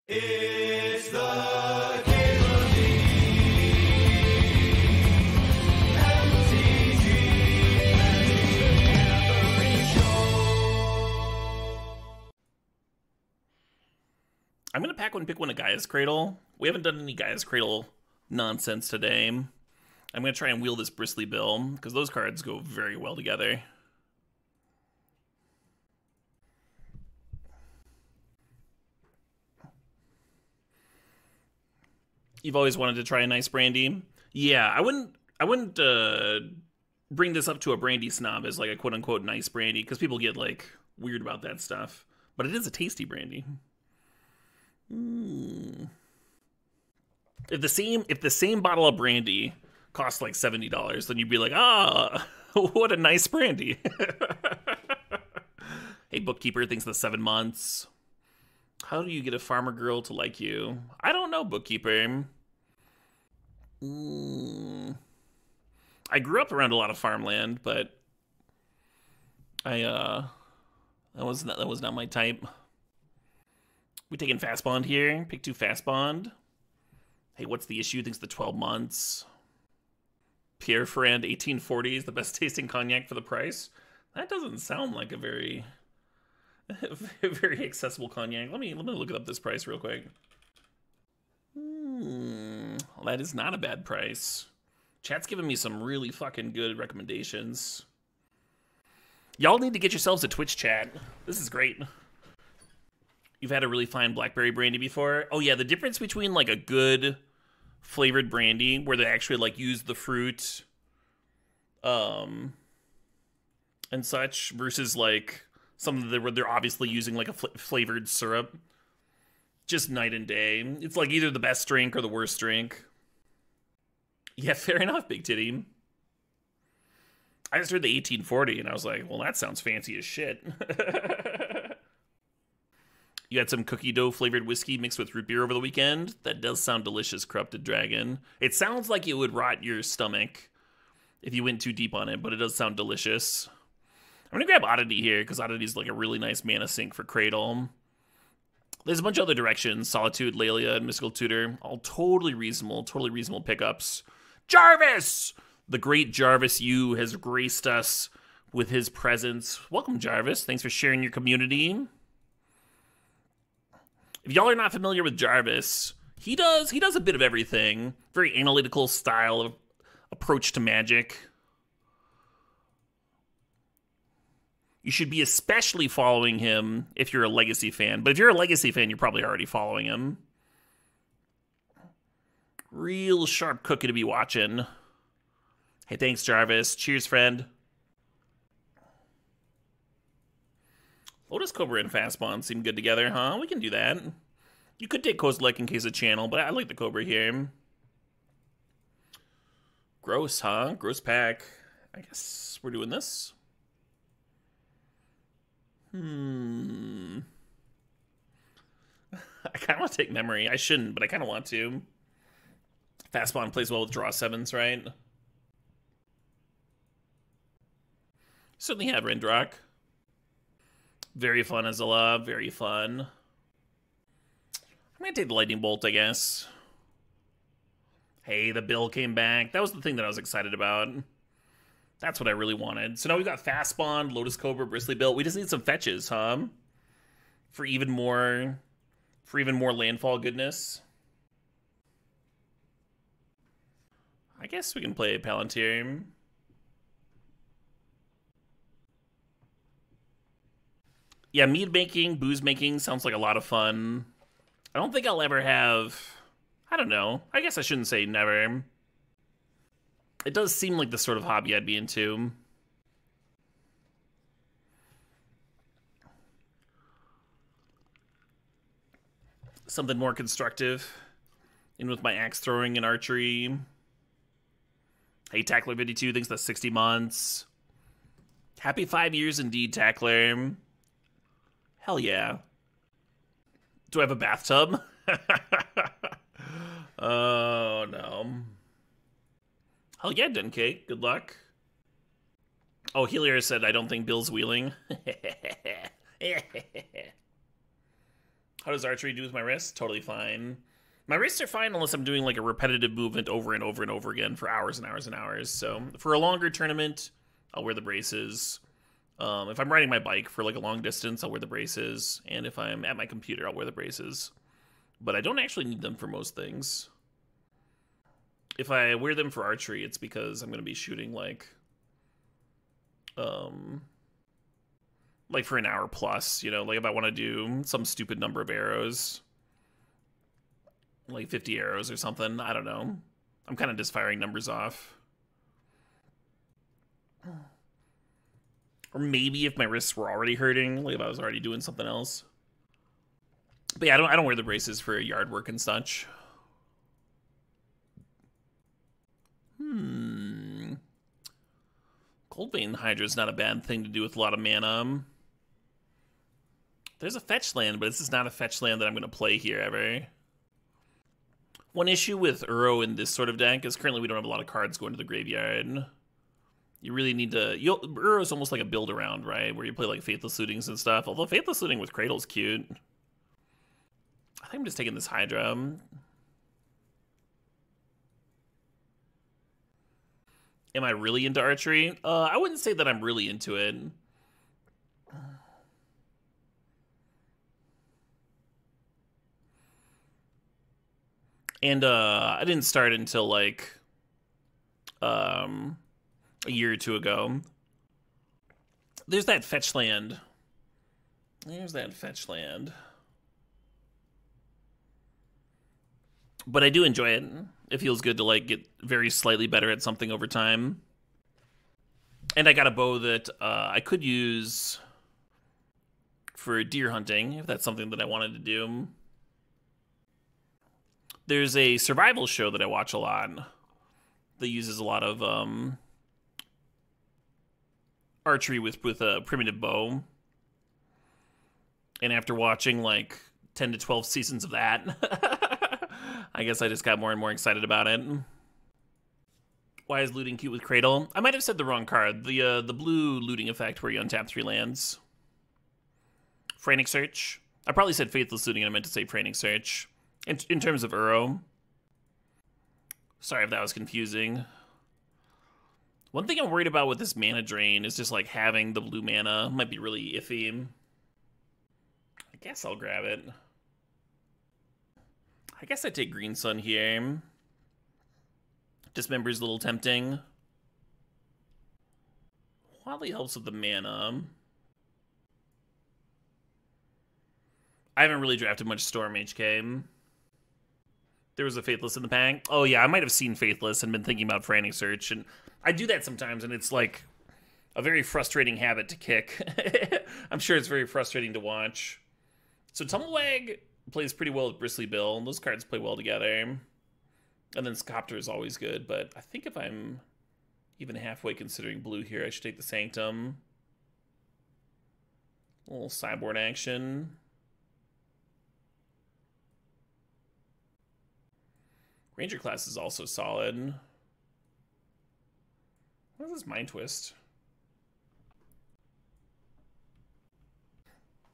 It's the Game of the I'm going to pack one, pick one, a Gaia's Cradle. We haven't done any Gaia's Cradle nonsense today. I'm going to try and wheel this Bristly Bill, because those cards go very well together. You've always wanted to try a nice brandy? Yeah, I wouldn't bring this up to a brandy snob as like a quote-unquote nice brandy, because people get like weird about that stuff. But it is a tasty brandy. If the same bottle of brandy cost like $70, then you'd be like, ah, what a nice brandy. Hey, bookkeeper thinks the 7 months. How do you get a farmer girl to like you? I don't know, bookkeeper. I grew up around a lot of farmland, but that was not my type. We taking fast bond here. Pick 2 fast bond. Hey, what's the issue? Thinks the 12 months. Pierre Ferrand 1840 is the best tasting cognac for the price. That doesn't sound like a very accessible cognac. Let me look up this price real quick. Well, that is not a bad price. Chat's giving me some really fucking good recommendations. Y'all need to get yourselves a Twitch chat. This is great. You've had a really fine blackberry brandy before? Oh yeah, the difference between like a good flavored brandy where they actually like use the fruit and such versus like something where they're obviously using like a flavored syrup. Just night and day. It's like either the best drink or the worst drink. Yeah, fair enough, Big Titty. I just heard the 1840 and I was like, well, that sounds fancy as shit. You had some cookie dough flavored whiskey mixed with root beer over the weekend? That does sound delicious, Corrupted Dragon. It sounds like it would rot your stomach if you went too deep on it, but it does sound delicious. I'm going to grab Oddity here, because Oddity's like a really nice mana sink for Cradle. There's a bunch of other directions. Solitude, Lelia, and Mystical Tutor. All totally reasonable pickups. Jarvis! The great Jarvis Yu has graced us with his presence. Welcome, Jarvis. Thanks for sharing your community. If y'all are not familiar with Jarvis, he does a bit of everything. Very analytical style of approach to Magic. You should be especially following him if you're a Legacy fan. But if you're a Legacy fan, you're probably already following him. Real sharp cookie to be watching. Hey, thanks, Jarvis. Cheers, friend. Lotus Cobra and Fast Bond seem good together, huh? We can do that. You could take Kozilek in case of channel, but I like the Cobra here. Gross, huh? Gross pack. I guess we're doing this. I kind of want to take Memory. I shouldn't, but I kind of want to. Fast Bond plays well with draw 7s, right? Certainly had Rendrock. Very fun, Azala. Very fun. I'm going to take the Lightning Bolt, I guess. Hey, the bill came back. That was the thing that I was excited about. That's what I really wanted. So now we've got Fast Bond, Lotus Cobra, Bristly Bill. We just need some fetches, huh? For even more landfall goodness. I guess we can play Palantir. Yeah, mead making, booze making sounds like a lot of fun. I don't think I'll ever have... I don't know. I guess I shouldn't say never. It does seem like the sort of hobby I'd be into. Something more constructive. In with my axe throwing and archery. Hey, Tackler52 thinks that's 60 months. Happy 5 years indeed, Tackler. Hell yeah. Do I have a bathtub? Oh, no. Hell yeah, Duncake. Good luck. Oh, Helier said, I don't think Bill's wheeling. How does archery do with my wrists? Totally fine. My wrists are fine unless I'm doing like a repetitive movement over and over and over again for hours and hours and hours. So for a longer tournament, I'll wear the braces. If I'm riding my bike for like a long distance, I'll wear the braces. And if I'm at my computer, I'll wear the braces. But I don't actually need them for most things. If I wear them for archery, it's because I'm going to be shooting like for an hour plus, you know, like if I want to do some stupid number of arrows, like 50 arrows or something, I don't know. I'm kind of just firing numbers off. Or maybe if my wrists were already hurting, like if I was already doing something else. But yeah, I don't wear the braces for yard work and such. Coldvein Hydra is not a bad thing to do with a lot of mana. There's a fetch land, but this is not a fetch land that I'm going to play here ever. One issue with Uro in this sort of deck is currently we don't have a lot of cards going to the graveyard. You really need to... Uro is almost like a build-around, right? Where you play like Faithless Lootings and stuff. Although Faithless Looting with Cradle's cute. I think I'm just taking this Hydra. Am I really into archery? I wouldn't say that I'm really into it. And I didn't start until like a year or two ago. There's that fetch land. There's that fetch land. But I do enjoy it. It feels good to like get very slightly better at something over time. And I got a bow that I could use for deer hunting, if that's something that I wanted to do. There's a survival show that I watch a lot that uses a lot of archery with a primitive bow. And after watching like 10 to 12 seasons of that, I guess I just got more and more excited about it. Why is looting cute with Cradle? I might have said the wrong card. The blue looting effect where you untap 3 lands. Frantic Search. I probably said Faithless Looting and I meant to say Frantic Search. In terms of Uro. Sorry if that was confusing. One thing I'm worried about with this mana drain is just like having the blue mana might be really iffy. I guess I'll grab it. I guess I take Green Sun here. Dismember's a little tempting. Wildly helps with the mana. I haven't really drafted much Storm HK. There was a Faithless in the pack. Oh yeah, I might have seen Faithless and been thinking about Frantic Search, and I do that sometimes, and it's like a very frustrating habit to kick. I'm sure it's very frustrating to watch. So Tumblewag plays pretty well with Bristly Bill, and those cards play well together. And then Scopter is always good, but I think if I'm even halfway considering blue here, I should take the Sanctum. A little sideboard action. Ranger class is also solid. What is this Mind Twist?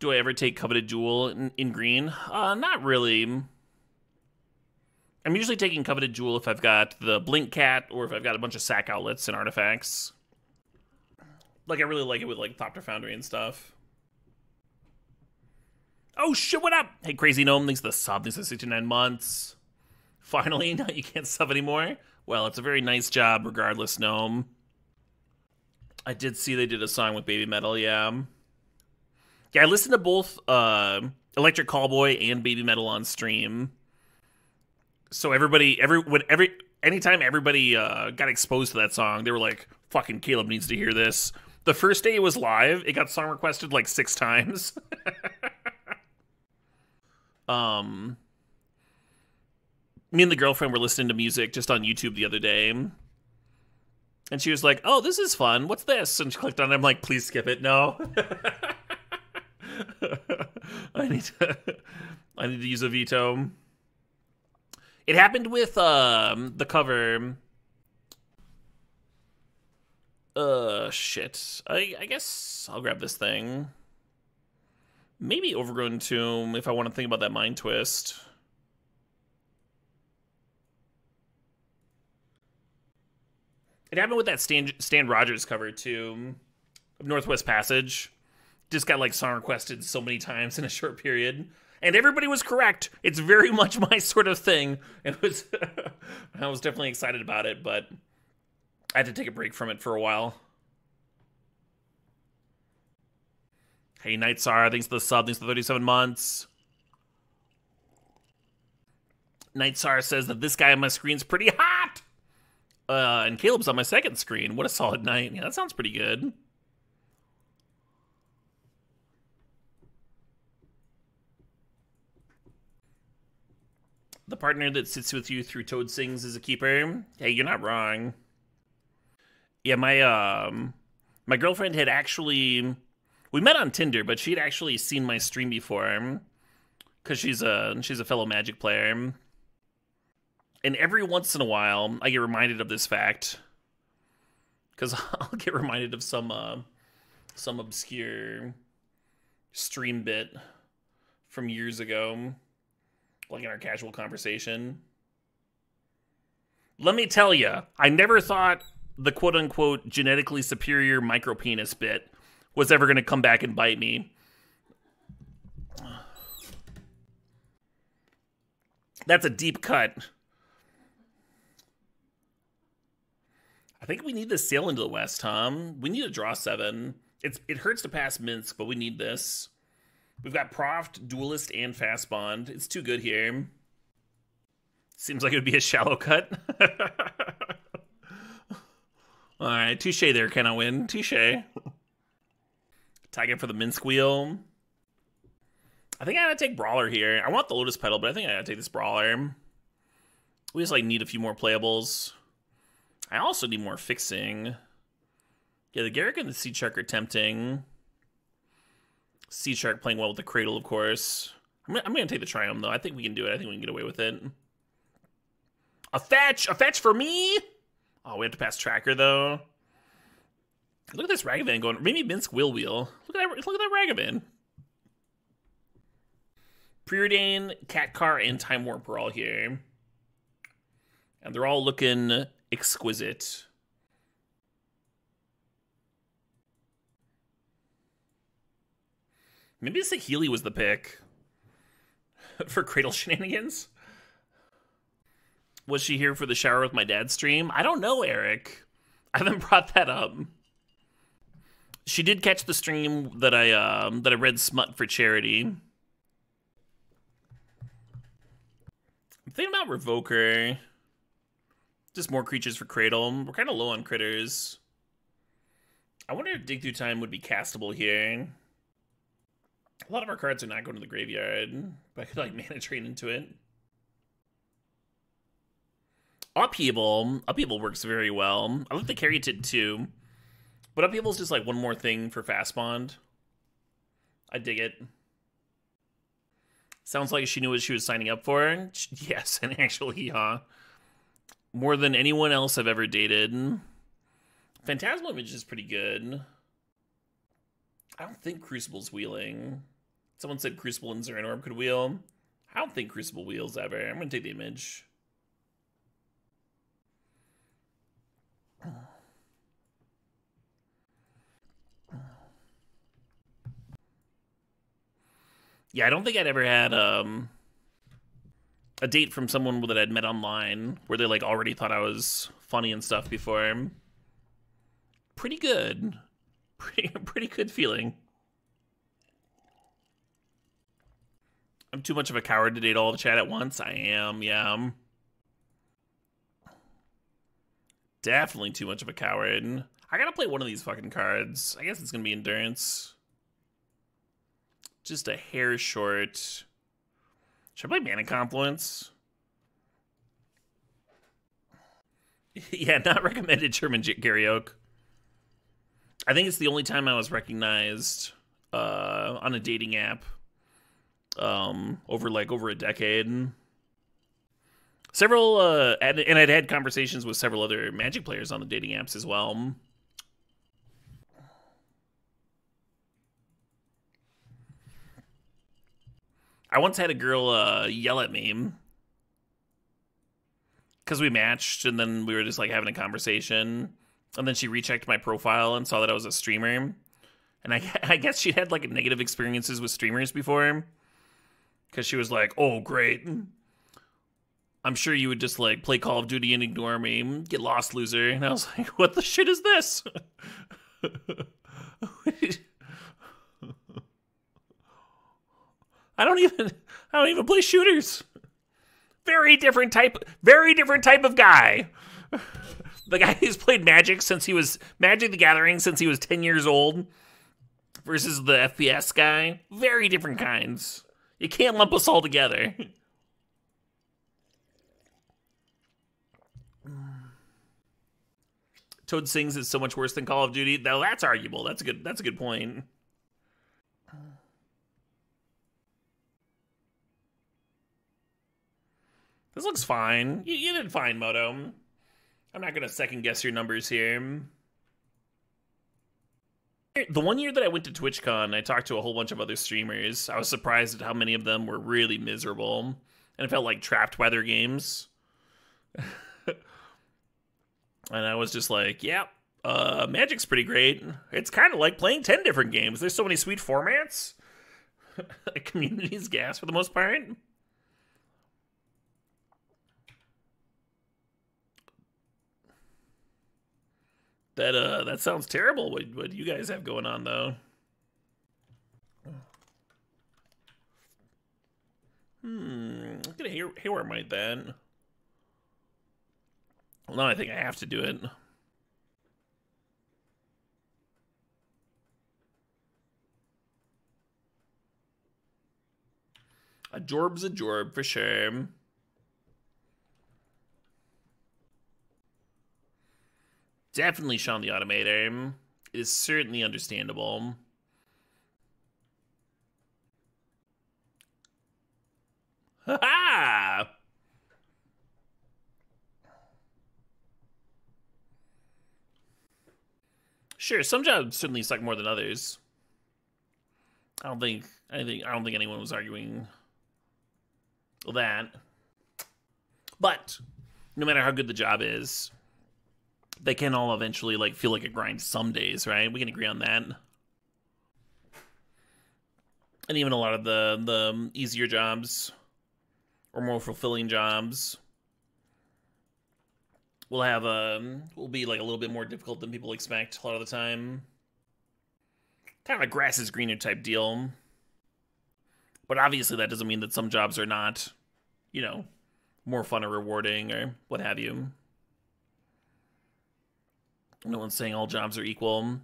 Do I ever take Coveted Jewel in green? Not really. I'm usually taking Coveted Jewel if I've got the Blink Cat or if I've got a bunch of sack outlets and artifacts. Like, I really like it with, like, Thopter Foundry and stuff. Oh, shit, what up? Hey, Crazy Gnome, thanks for the sub. Thanks for 69 months. Finally, now you can't sub anymore? Well, it's a very nice job regardless, Gnome. I did see they did a song with Baby Metal, yeah. Yeah, I listened to both Electric Callboy and Baby Metal on stream. So anytime everybody got exposed to that song, they were like, fucking Caleb needs to hear this. The first day it was live, it got song requested like 6 times. Me and the girlfriend were listening to music just on YouTube the other day. And she was like, oh, this is fun. What's this? And she clicked on it. I'm like, please skip it. No. I need to use a veto. It happened with the cover. Shit. I guess I'll grab this thing. Maybe Overgrown Tomb if I want to think about that Mind Twist. It happened with that Stan Rogers cover, too, of Northwest Passage. Just got, like, song requested so many times in a short period. And everybody was correct. It's very much my sort of thing. It was, I was definitely excited about it, but I had to take a break from it for a while. Hey, Nightsar, thanks for the sub, thanks for the 37 months. Nightsar says that this guy on my screen's pretty hot! And Caleb's on my second screen. What a solid night. Yeah, that sounds pretty good. The partner that sits with you through Toad Sings is a keeper. Hey, you're not wrong. Yeah, my girlfriend had actually... We met on Tinder, but she'd actually seen my stream before. Because she's a fellow Magic player. And every once in a while, I get reminded of this fact. Because I'll get reminded of some obscure stream bit from years ago. Like in our casual conversation. Let me tell you, I never thought the quote-unquote genetically superior micropenis bit was ever going to come back and bite me. That's a deep cut. I think we need this sail into the west, Tom. We need to draw 7. It hurts to pass Minsk, but we need this. We've got Proft, Duelist, and Fast Bond. It's too good here. Seems like it would be a shallow cut. Alright, touche there, can I win? Touche. Tag it for the Minsk wheel. I think I gotta take Brawler here. I want the Lotus Petal, but I think I gotta take this Brawler. We just like need a few more playables. I also need more fixing. Yeah, the Garrick and the Sea Shark are tempting. Sea Shark playing well with the Cradle, of course. I'm gonna take the Triumph, though. I think we can do it. I think we can get away with it. A fetch! A fetch for me? Oh, we have to pass Tracker, though. Look at this Ragavan going. Maybe Minsk will wheel. Look at that Ragavan. Preordain, Cat Car, and Time Warp are all here. And they're all looking exquisite. Maybe Saheeli was the pick for Cradle Shenanigans. Was she here for the Shower with My Dad stream? I don't know, Eric. I haven't brought that up. She did catch the stream that I read smut for charity. I'm thinking about Revoker. Just more creatures for Cradle. We're kind of low on critters. I wonder if Dig Through Time would be castable here. A lot of our cards are not going to the graveyard, but I could like mana train into it. Upheaval works very well. I like the Caryatid too, but Upheaval is just like one more thing for Fast Bond. I dig it. Sounds like she knew what she was signing up for. Yes, and actually, more than anyone else I've ever dated. Phantasmal Image is pretty good. I don't think Crucible's wheeling. Someone said Crucible and Zerran Orb could wheel. I don't think Crucible wheels ever. I'm going to take the Image. Yeah, I don't think I'd ever had a date from someone that I'd met online where they like already thought I was funny and stuff before. Pretty good. Pretty good feeling. I'm too much of a coward to date all the chat at once. I am, yeah. Definitely too much of a coward. I gotta play one of these fucking cards. I guess it's gonna be Endurance. Just a hair short. Should I play Mana Confluence? Yeah, not recommended, Sherman Gary Oak. I think it's the only time I was recognized on a dating app over a decade. Several, and I'd had conversations with several other Magic players on the dating apps as well. I once had a girl yell at me because we matched, and then we were just like having a conversation, and then she rechecked my profile and saw that I was a streamer, and I guess she had like negative experiences with streamers before, because she was like, "Oh, great. I'm sure you would just like play Call of Duty and ignore me. Get lost, loser." And I was like, "What the shit is this?" I don't even play shooters. Very different type of guy. The guy who's played Magic the Gathering since he was 10 years old versus the FPS guy. Very different kinds. You can't lump us all together. Toad Sings is so much worse than Call of Duty. Now that's arguable. That's a good point. This looks fine. You did fine, Moto. I'm not gonna second guess your numbers here. The one year that I went to TwitchCon, I talked to a whole bunch of other streamers. I was surprised at how many of them were really miserable, and it felt like trapped by their games. And I was just like, yeah, Magic's pretty great. It's kind of like playing 10 different games. There's so many sweet formats. Community's gas for the most part. That sounds terrible, what you guys have going on, though. I'm gonna haywire might then. Well, now I think I have to do it. A jorb's a jorb for sure. Definitely Sean the Automator. It is certainly understandable. Ha-ha! Sure, some jobs certainly suck more than others. I don't think anyone was arguing that. But no matter how good the job is, they can all eventually like feel like a grind some days, right? We can agree on that. And even a lot of the easier jobs or more fulfilling jobs will be like a little bit more difficult than people expect a lot of the time. Kind of a grass is greener type deal. But obviously that doesn't mean that some jobs are not, you know, more fun or rewarding or what have you. No one's saying all jobs are equal.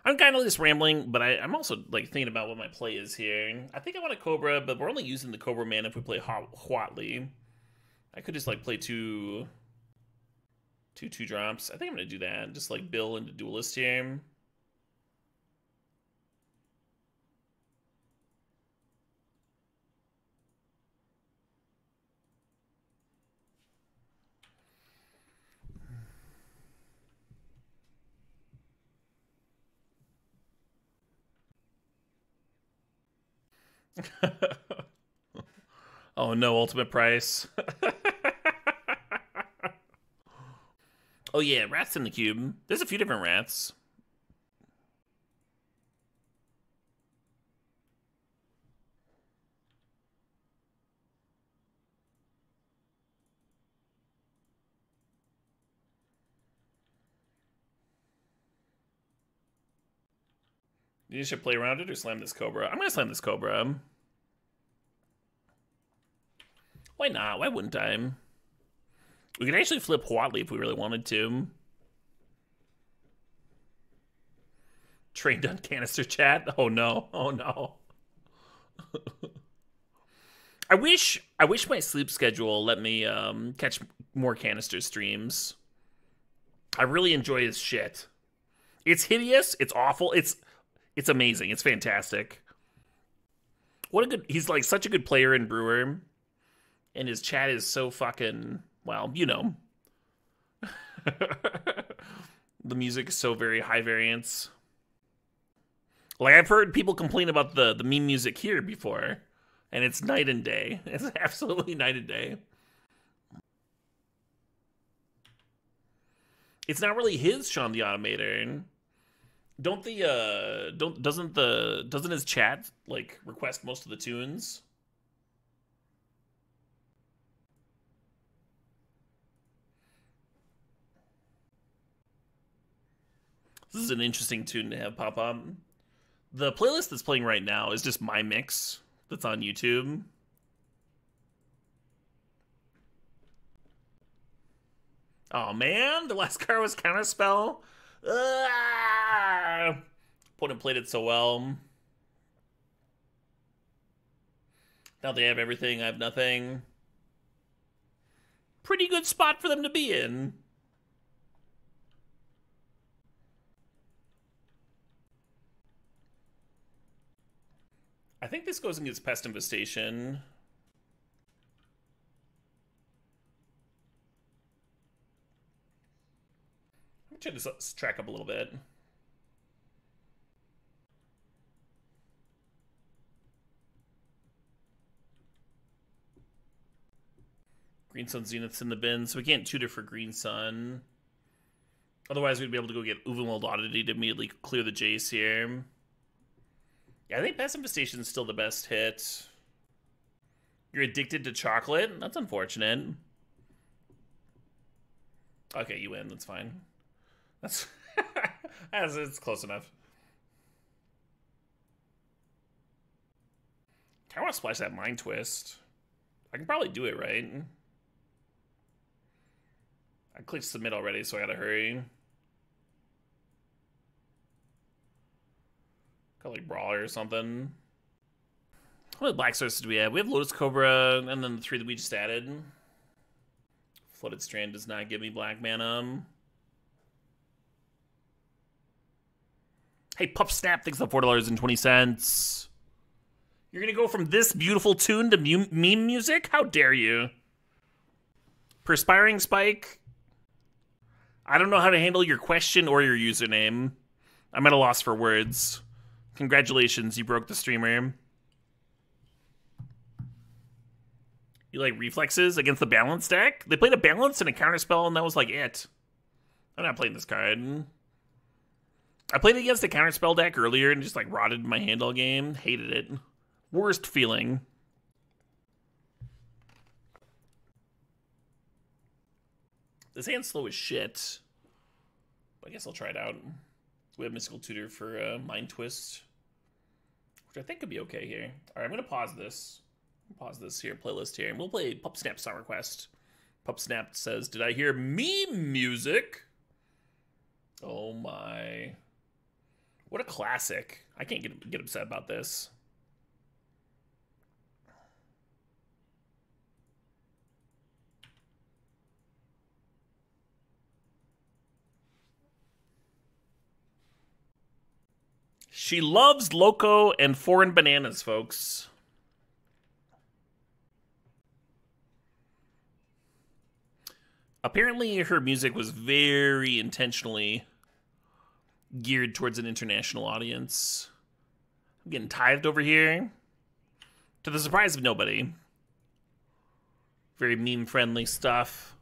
I'm kind of just rambling, but I'm also like thinking about what my play is here. I think I want a Cobra, but we're only using the Cobra mana if we play Huatli. I could just like play two 2/2 drops. I think I'm gonna do that. Just like Bill into Duelist here. Oh no, ultimate price. Oh yeah, rats in the cube. There's a few different rats. You should play around it or slam this Cobra. I'm gonna slam this Cobra. Why not? Why wouldn't I? We could actually flip Huatli if we really wanted to. Trained on canister chat? Oh no. Oh no. I wish my sleep schedule let me catch more canister streams. I really enjoy his shit. It's hideous, it's awful, it's amazing, it's fantastic. He's like such a good player in Brewer. And his chat is so fucking, well, you know. The music is so very high variance. Like, I've heard people complain about the meme music here before. And it's night and day. It's absolutely night and day. It's not really his Sean the Automator. Doesn't his chat like request most of the tunes? This is an interesting tune to have pop up. The playlist that's playing right now is just my mix that's on YouTube. Oh man, the last card was Counterspell. Opponent played it so well. Now they have everything, I have nothing. Pretty good spot for them to be in. I think this goes against Pest Infestation. Let me try to track up a little bit. Green Sun Zenith's in the bin, so we can't tutor for Green Sun. Otherwise, we'd be able to go get Uvenwald Oddity to immediately clear the Jace here. Yeah, I think Pest Infestation's still the best hit. You're addicted to chocolate? That's unfortunate. Okay, you win. That's fine. That's it's close enough. I want to splash that Mind Twist. I can probably do it, right? I clicked submit already, so I gotta hurry. Got like Brawler or something. How many Black Sources do we have? We have Lotus Cobra, and then the 3 that we just added. Flooded Strand does not give me black mana. Hey, Pup Snap thinks the $4.20. You're gonna go from this beautiful tune to meme music? How dare you? Perspiring Spike. I don't know how to handle your question or your username. I'm at a loss for words. Congratulations, you broke the streamer. You like Reflexes against the Balance deck? They played a Balance and a Counterspell, and that was like it. I'm not playing this card. I played against a Counterspell deck earlier and just like rotted my hand all game. Hated it. Worst feeling. This hand's slow as shit. But I guess I'll try it out. We have Mystical Tutor for Mind Twist, which I think could be okay here. All right, I'm going to pause this. Pause this here, playlist here, and we'll play Pup Snap Song Request. Pup Snap says, did I hear meme music? Oh my. What a classic. I can't get upset about this. She loves Loco and foreign bananas, folks. Apparently, her music was very intentionally geared towards an international audience. I'm getting tithed over here. To the surprise of nobody. Very meme-friendly stuff.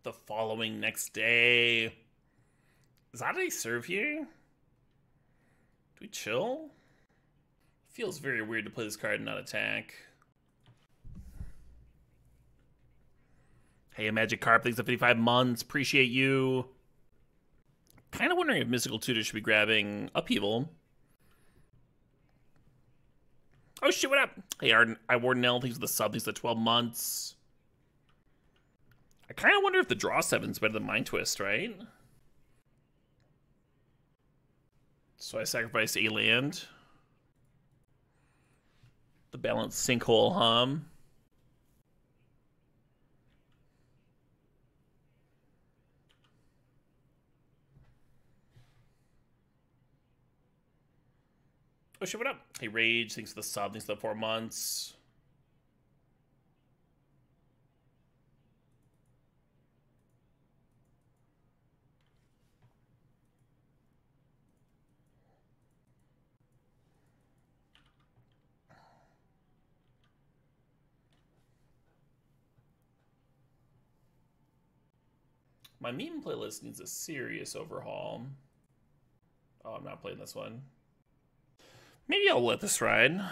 The following next day. Is that a serve here? Do we chill? Feels very weird to play this card and not attack. Hey, a Magic Carp, thanks for 55 months. Appreciate you. Kind of wondering if Mystical Tutor should be grabbing Upheaval. Oh shit, what up? Hey, I Wardenell, thanks for the sub, thanks for 12 months. I kind of wonder if the draw 7's better than Mind Twist, right? So I sacrifice a land. The Balanced Sinkhole Hum. Oh shit, what up? Hey Rage, thanks for the sub, thanks for the 4 months. My meme playlist needs a serious overhaul. Oh, I'm not playing this one. Maybe I'll let this ride. I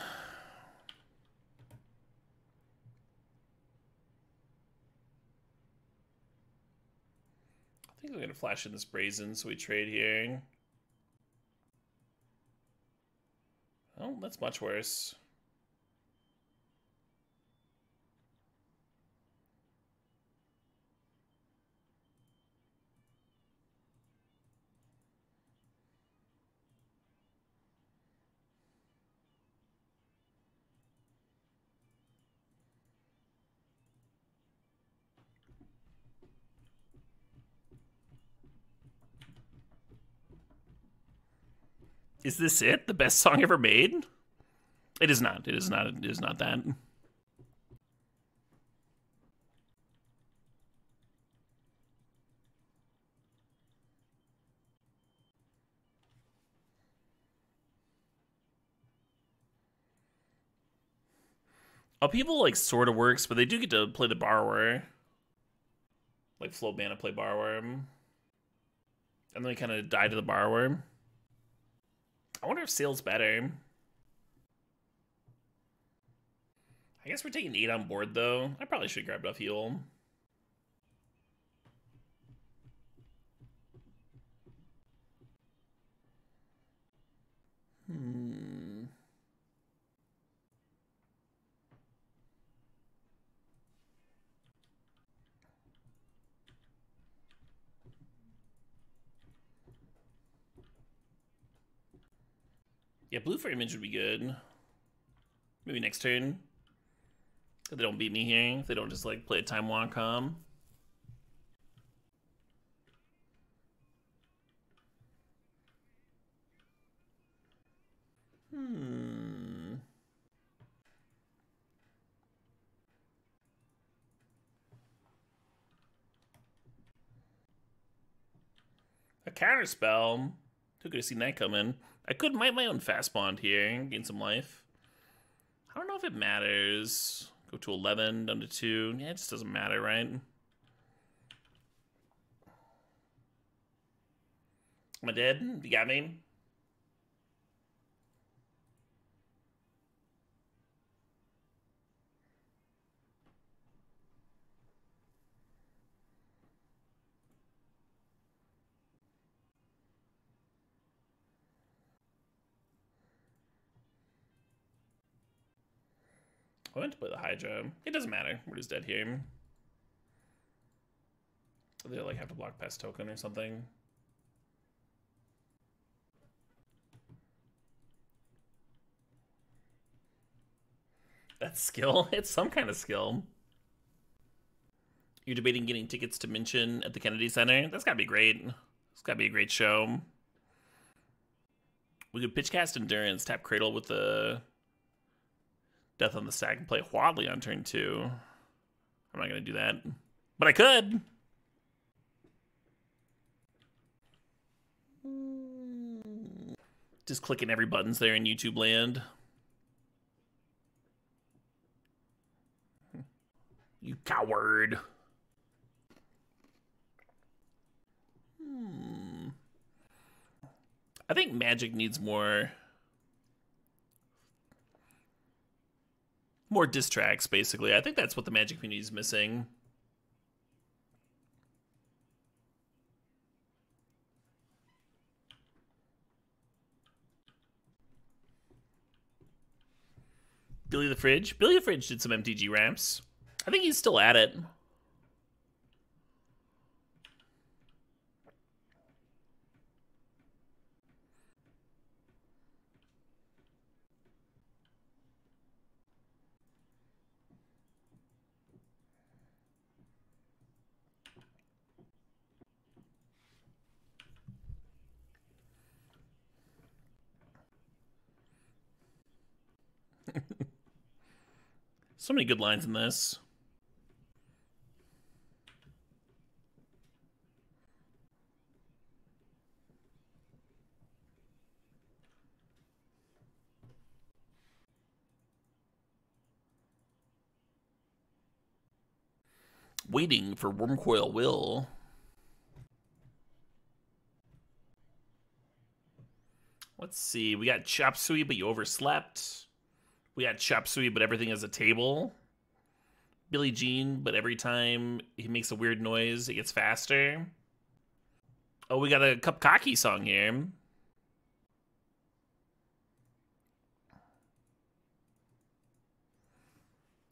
think I'm gonna flash in this Brazen, so we trade here. Oh, that's much worse. Is this it? The best song ever made? It is not. It is not. It is not that. Upheaval like sort of works, but they do get to play the Borrower. Like float mana, play Borrower. And then they kind of die to the Borrower. I wonder if Sail's better. I guess we're taking 8 on board, though. I probably should grab Upheaval. Yeah, blue for image would be good. Maybe next turn. If they don't beat me here. If they don't just like play a Time Walk. A counter spell. Who could have seen that coming? I could might my own fast bond here, gain some life. I don't know if it matters. Go to 11, down to 2. Yeah, it just doesn't matter, right? Am I dead? You got me? I went to play the Hydra. It doesn't matter. We're just dead here. They like have to block past token or something. That's skill. It's some kind of skill. You're debating getting tickets to Minchin at the Kennedy Center? That's gotta be great. It's gotta be a great show. We could pitch cast Endurance, tap Cradle with the Death on the Stack, and play Huadley on turn 2. I'm not gonna do that, but I could. Just clicking every buttons there in YouTube land. You coward. I think Magic needs more diss tracks, basically. I think that's what the Magic community is missing. Billy the Fridge. Billy the Fridge did some MTG ramps. I think he's still at it. So many good lines in this. Waiting for Wormcoil Will. Let's see. We got Chop Suey, but you overslept. We got Chop Suey, but everything is a table. Billie Jean, but every time he makes a weird noise, it gets faster. Oh, we got a Cupcocky song here.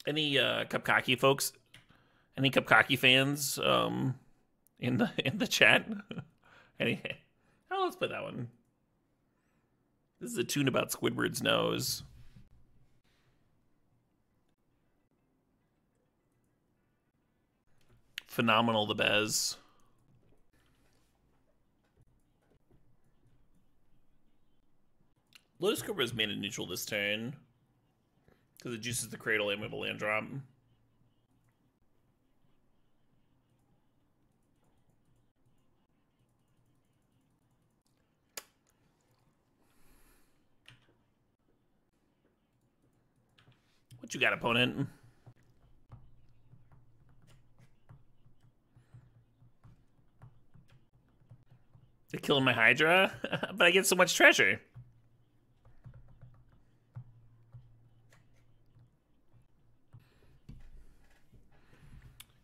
Any Cupcocky folks? Any Cupcocky fans in the chat? Any? Oh, let's play that one. This is a tune about Squidward's nose. Phenomenal, the Bez. Lotus Cobra is mana neutral this turn because it juices the Cradle and we have a land drop. What you got, opponent? They're killing my Hydra, but I get so much treasure.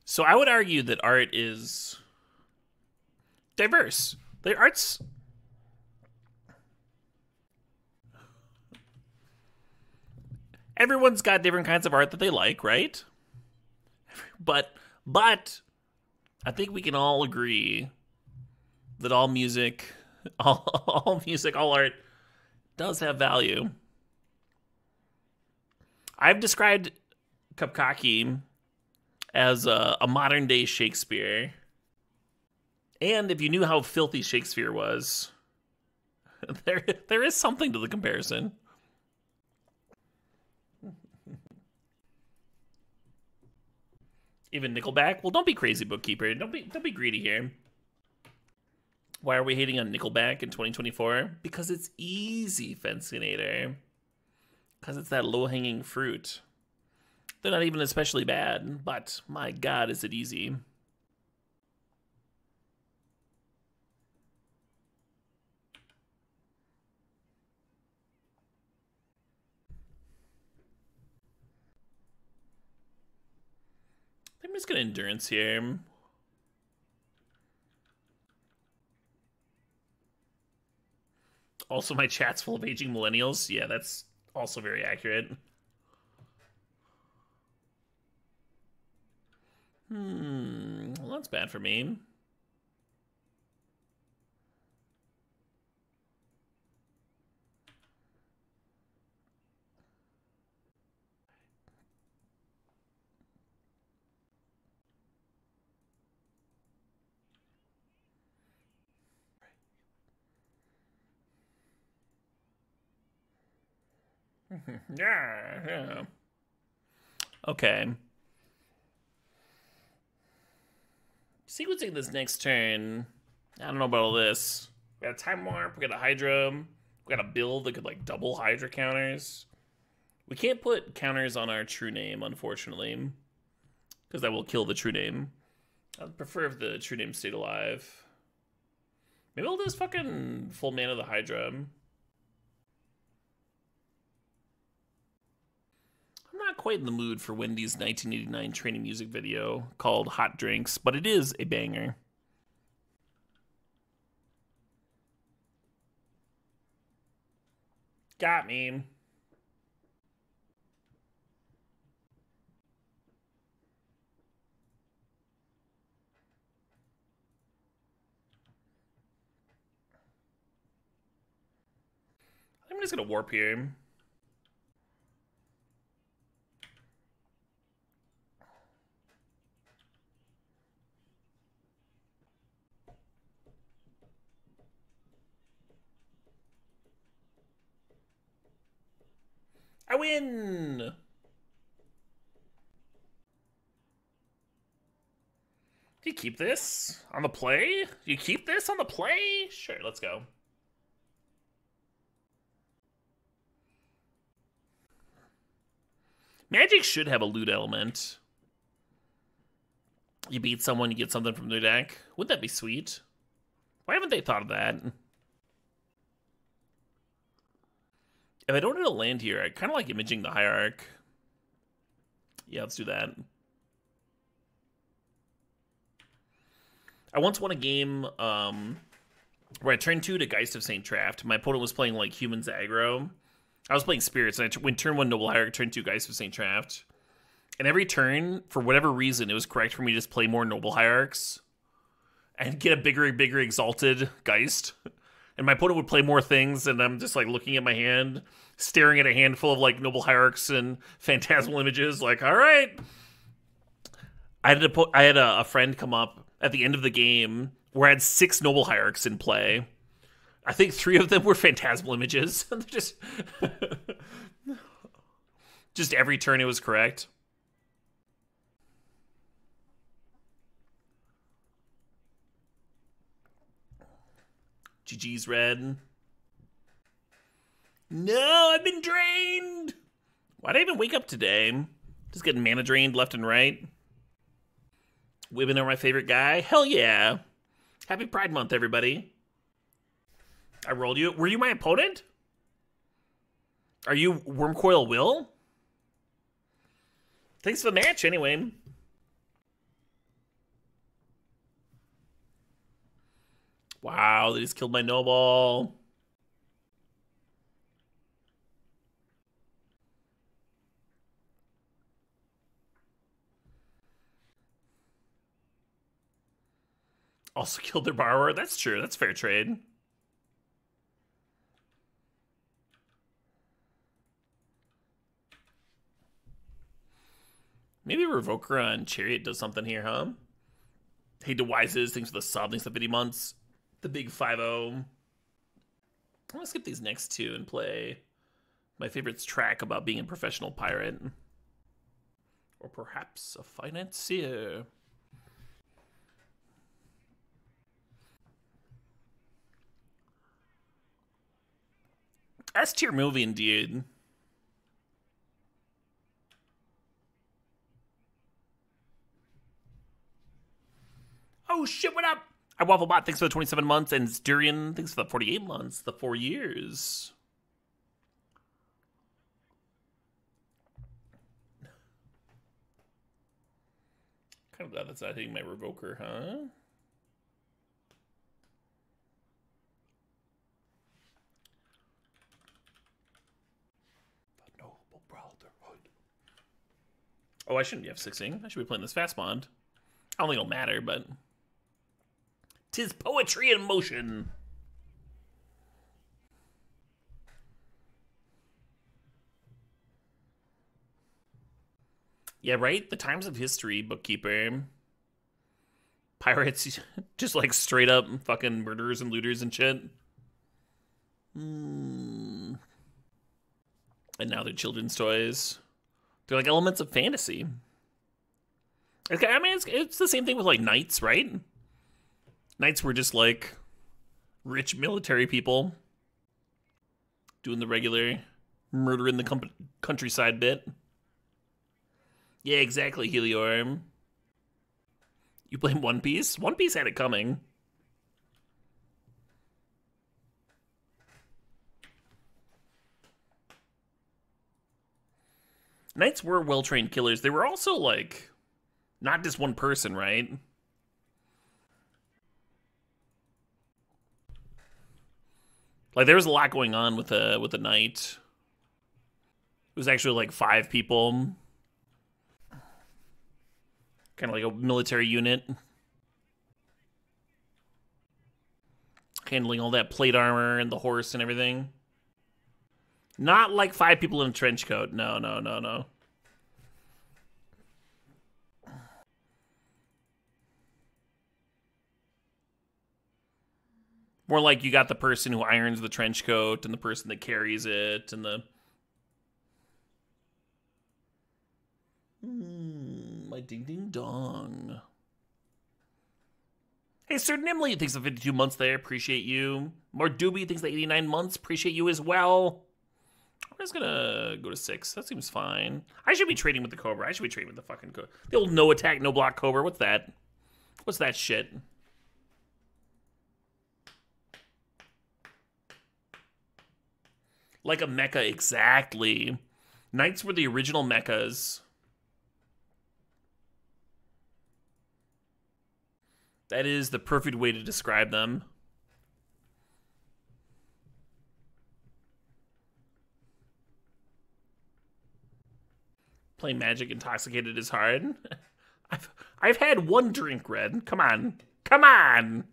So I would argue that art is diverse. The art's... Everyone's got different kinds of art that they like, right? But I think we can all agree that all music, all art does have value. I've described Cupcocky as a modern day Shakespeare. And if you knew how filthy Shakespeare was, there is something to the comparison. Even Nickelback? Well, don't be crazy, bookkeeper. Don't be greedy here. Why are we hating on Nickelback in 2024? Because it's easy, Fencinator. Because it's that low-hanging fruit. They're not even especially bad, but my god, is it easy. I'm just gonna endurance here. Also, my chat's full of aging millennials. Yeah, that's also very accurate. Well, that's bad for me. Yeah. Okay. Sequencing this next turn, I don't know about all this. We got a Time Warp, we got a Hydra, we got a build that could like double Hydra counters. We can't put counters on our true name, unfortunately, because that will kill the true name. I'd prefer if the true name stayed alive. Maybe I'll just fucking full mana the Hydra. I'm not quite in the mood for Wendy's 1989 training music video called Hot Drinks, but it is a banger. Got me. I'm just gonna warp here. I win! Do you keep this on the play? Do you keep this on the play? Sure, let's go. Magic should have a loot element. You beat someone, you get something from their deck. Wouldn't that be sweet? Why haven't they thought of that? If I don't hit a land here, I kind of like imaging the Hierarch. Yeah, let's do that. I once won a game where I turned 2 to Geist of St. Traft. My opponent was playing like Humans Aggro. I was playing Spirits, and I went turn 1 Noble Hierarch, turn 2 Geist of St. Traft. And every turn, for whatever reason, it was correct for me to just play more Noble Hierarchs and get a bigger and bigger Exalted Geist. And my opponent would play more things, and I'm just like looking at my hand, staring at a handful of like Noble Hierarchs and Phantasmal Images, like, all right. I had a friend come up at the end of the game where I had 6 Noble Hierarchs in play. I think 3 of them were Phantasmal Images. just every turn it was correct. GG's red. No, I've been drained. Why'd I even wake up today? Just getting mana drained left and right. Women are my favorite guy. Hell yeah. Happy Pride Month, everybody. I rolled you. Were you my opponent? Are you Wormcoil Will? Thanks for the match, anyway. Wow, they just killed my Noble. Also killed their borrower. That's true. That's fair trade. Maybe Revoker on Chariot does something here, huh? Hey, DeWises, thanks for the sub, thanks for the 50 months. The big 5-0. I'm gonna skip these next 2 and play my favorite's track about being a professional pirate. Or perhaps a financier. S tier movie indeed. Oh shit, what up? I Wafflebot, thanks for the 27 months, and Sturian, thanks for the 48 months, the 4 years. Kind of glad that's not hitting my Revoker, huh? The Noble Brotherhood. Oh, I shouldn't be F6ing. I should be playing this fast bond. I don't think it'll matter, but 'tis poetry in motion. Yeah, right? The Times of History, bookkeeper. Pirates, just like straight up fucking murderers and looters and shit. And now they're children's toys. They're like elements of fantasy. Okay, I mean, it's the same thing with like knights, right? Knights were just like rich military people doing the regular murder in the countryside bit. Yeah, exactly, Helior. You blame One Piece? One Piece had it coming. Knights were well-trained killers. They were also like not just one person, right? Like there was a lot going on with a knight. It was actually like 5 people. Kind of like a military unit. Handling all that plate armor and the horse and everything. Not like 5 people in a trench coat. No, no, no, no. More like you got the person who irons the trench coat and the person that carries it and the... My ding ding dong. Hey, Sir Nimley, thanks for 52 months there. Appreciate you. More Doobie, thanks for 89 months. Appreciate you as well. I'm just gonna go to 6. That seems fine. I should be trading with the Cobra. I should be trading with the fucking Cobra. The old no attack, no block Cobra. What's that? What's that shit? Like a mecha, exactly. Knights were the original mechas. That is the perfect way to describe them. Playing Magic intoxicated is hard. I've had one drink, Red. Come on. Come on!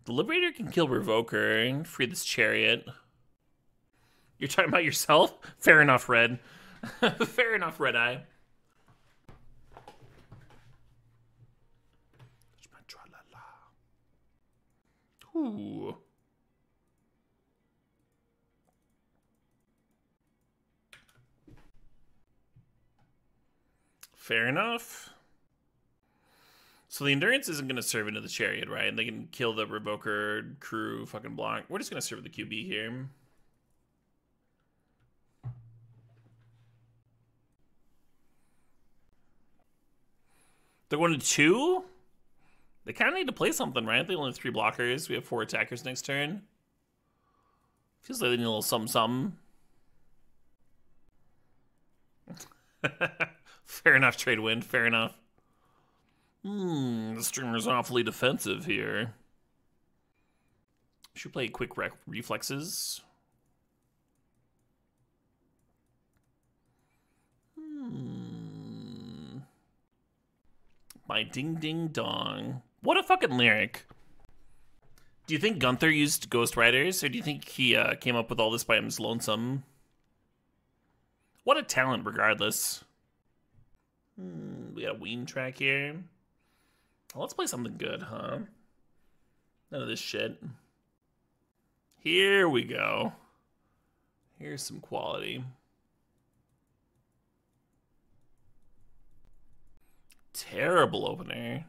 The Liberator can kill Revoker and free this Chariot. You're talking about yourself? Fair enough, Red. Fair enough, Red Eye. Ooh. Fair enough. So the Endurance isn't going to serve into the Chariot, right? They can kill the Revoker crew fucking block. We're just going to serve the QB here. They're going to 2? They kind of need to play something, right? They only have 3 blockers. We have 4 attackers next turn. Feels like they need a little something. Fair enough, trade wind. Fair enough. The streamer's awfully defensive here. Should play quick reflexes. My ding ding dong. What a fucking lyric. Do you think Gunther used Ghost Riders, or do you think he came up with all this by his lonesome? What a talent, regardless. We got a Ween track here. Well, let's play something good, huh? None of this shit. Here we go. Here's some quality. Terrible opener.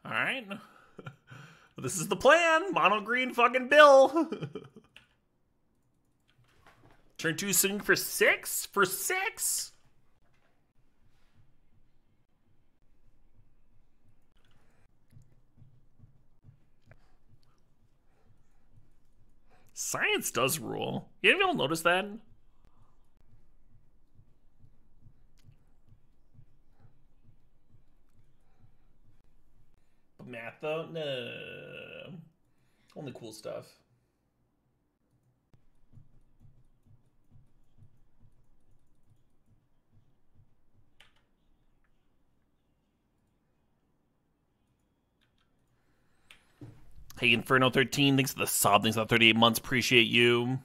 All right. This is the plan. Mono green fucking Bill. Turn 2 swing for 6? For 6? Science does rule. You ever notice that? Math though? No. Only cool stuff. Hey, Inferno 13, thanks for the sub. Thanks for the 38 months. Appreciate you.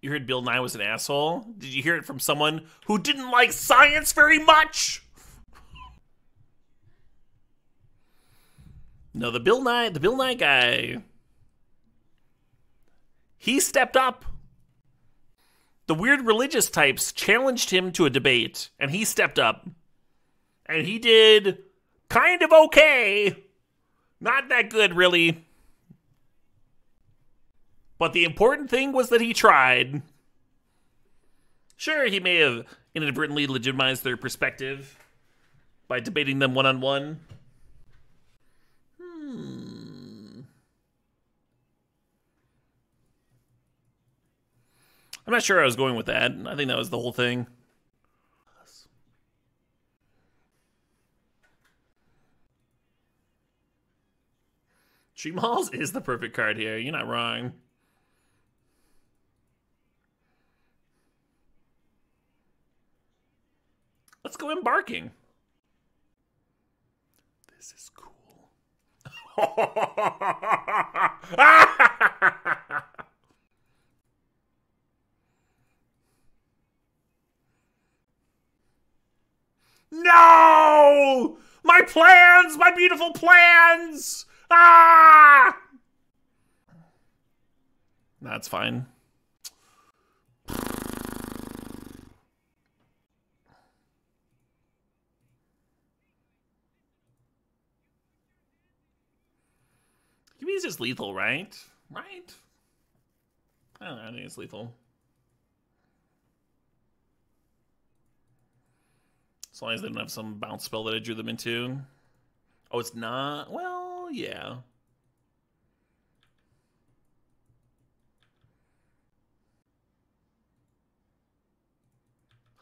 You heard Bill Nye was an asshole? Did you hear it from someone who didn't like science very much? No, the Bill Nye guy, he stepped up. The weird religious types challenged him to a debate, and he stepped up. And he did kind of okay. Not that good, really. But the important thing was that he tried. Sure, he may have inadvertently legitimized their perspective by debating them one-on-one. I'm not sure I was going with that. I think that was the whole thing. Stream Halls is the perfect card here. You're not wrong. one barking. This is cool. No! My plans! My beautiful plans! Ah! That's fine. He's just lethal, right? Right? I don't know, I think it's lethal. As long as they don't have some bounce spell that I drew them into. Oh, it's not? Well, yeah.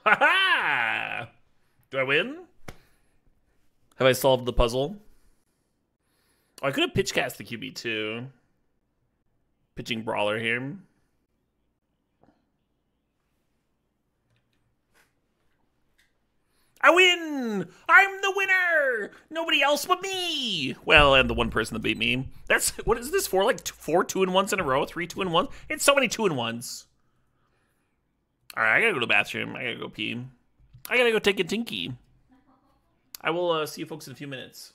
Ha ha! Do I win? Have I solved the puzzle? Oh, I could have pitch cast the QB too. Pitching Brawler here. I win! I'm the winner! Nobody else but me! Well, and the one person that beat me. That's, what is this for? Like 4 2-in-1s in a row? 3 2-in-1s? It's so many 2-in-1s. Alright, I gotta go to the bathroom. I gotta go pee. I gotta go take a tinky. I will see you folks in a few minutes.